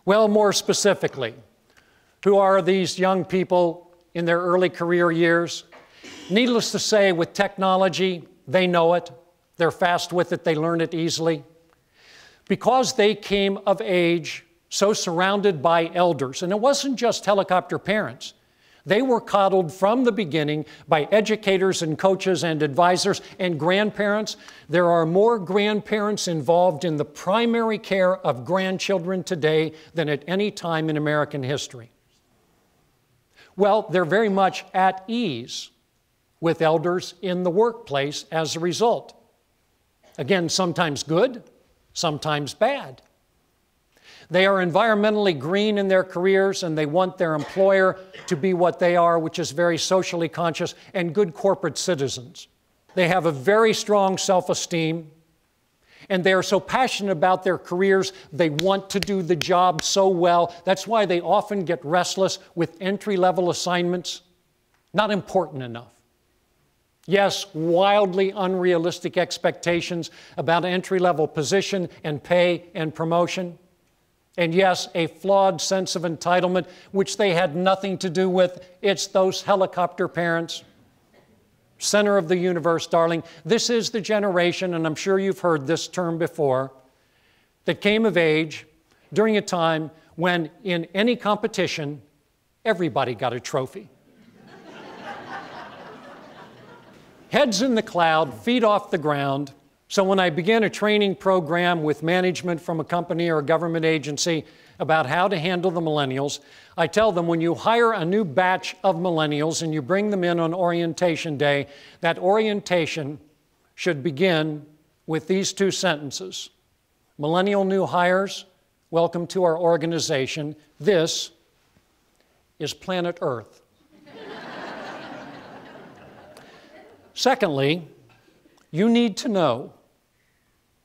Well, more specifically, who are these young people in their early career years? Needless to say, with technology, they know it. They're fast with it. They learn it easily. Because they came of age so surrounded by elders, and it wasn't just helicopter parents. They were coddled from the beginning by educators and coaches and advisors and grandparents. There are more grandparents involved in the primary care of grandchildren today than at any time in American history. Well, they're very much at ease with elders in the workplace as a result. Again, sometimes good, sometimes bad. They are environmentally green in their careers, and they want their employer to be what they are, which is very socially conscious and good corporate citizens. They have a very strong self-esteem, and they are so passionate about their careers, they want to do the job so well. That's why they often get restless with entry-level assignments, not important enough. Yes, wildly unrealistic expectations about entry-level position and pay and promotion. And yes, a flawed sense of entitlement, which they had nothing to do with. It's those helicopter parents. Center of the universe, darling. This is the generation, and I'm sure you've heard this term before, that came of age during a time when in any competition, everybody got a trophy. Heads in the cloud, feet off the ground. So when I begin a training program with management from a company or a government agency about how to handle the millennials, I tell them when you hire a new batch of millennials and you bring them in on orientation day, that orientation should begin with these two sentences. Millennial new hires, welcome to our organization. This is planet Earth. Secondly, you need to know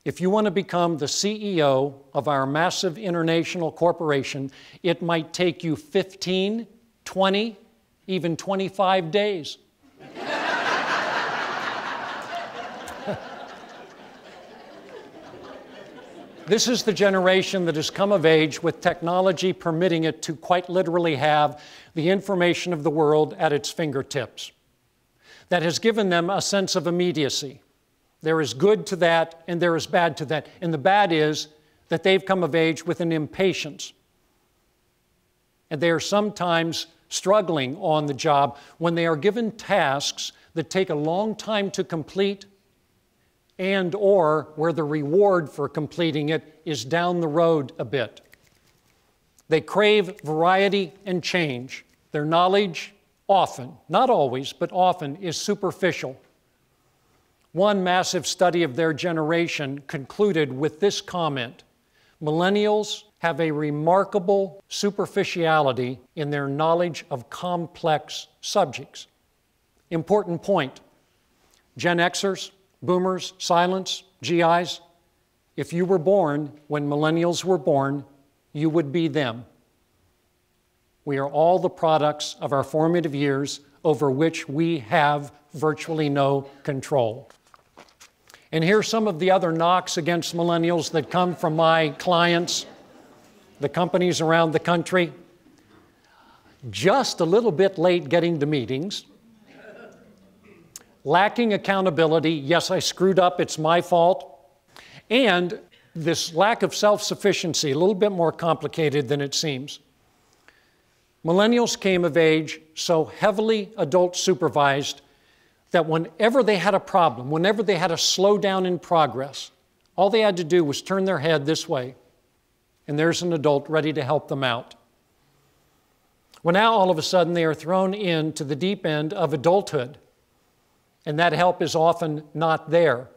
if you want to become the CEO of our massive international corporation, it might take you 15, 20, even 25 days. This is the generation that has come of age with technology permitting it to quite literally have the information of the world at its fingertips. That has given them a sense of immediacy. There is good to that, and there is bad to that. And the bad is that they've come of age with an impatience. And they are sometimes struggling on the job when they are given tasks that take a long time to complete and or where the reward for completing it is down the road a bit. They crave variety and change. Their knowledge often, not always, but often is superficial. One massive study of their generation concluded with this comment: millennials have a remarkable superficiality in their knowledge of complex subjects. Important point. Gen Xers, boomers, silents, GIs, if you were born when millennials were born, you would be them. We are all the products of our formative years over which we have virtually no control. And here's some of the other knocks against millennials that come from my clients, the companies around the country. Just a little bit late getting to meetings. Lacking accountability. Yes, I screwed up, it's my fault. And this lack of self-sufficiency, a little bit more complicated than it seems. Millennials came of age so heavily adult supervised that whenever they had a problem, whenever they had a slowdown in progress, all they had to do was turn their head this way, and there's an adult ready to help them out. Well, now all of a sudden they are thrown into the deep end of adulthood, and that help is often not there.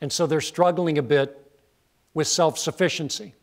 And so they're struggling a bit with self-sufficiency.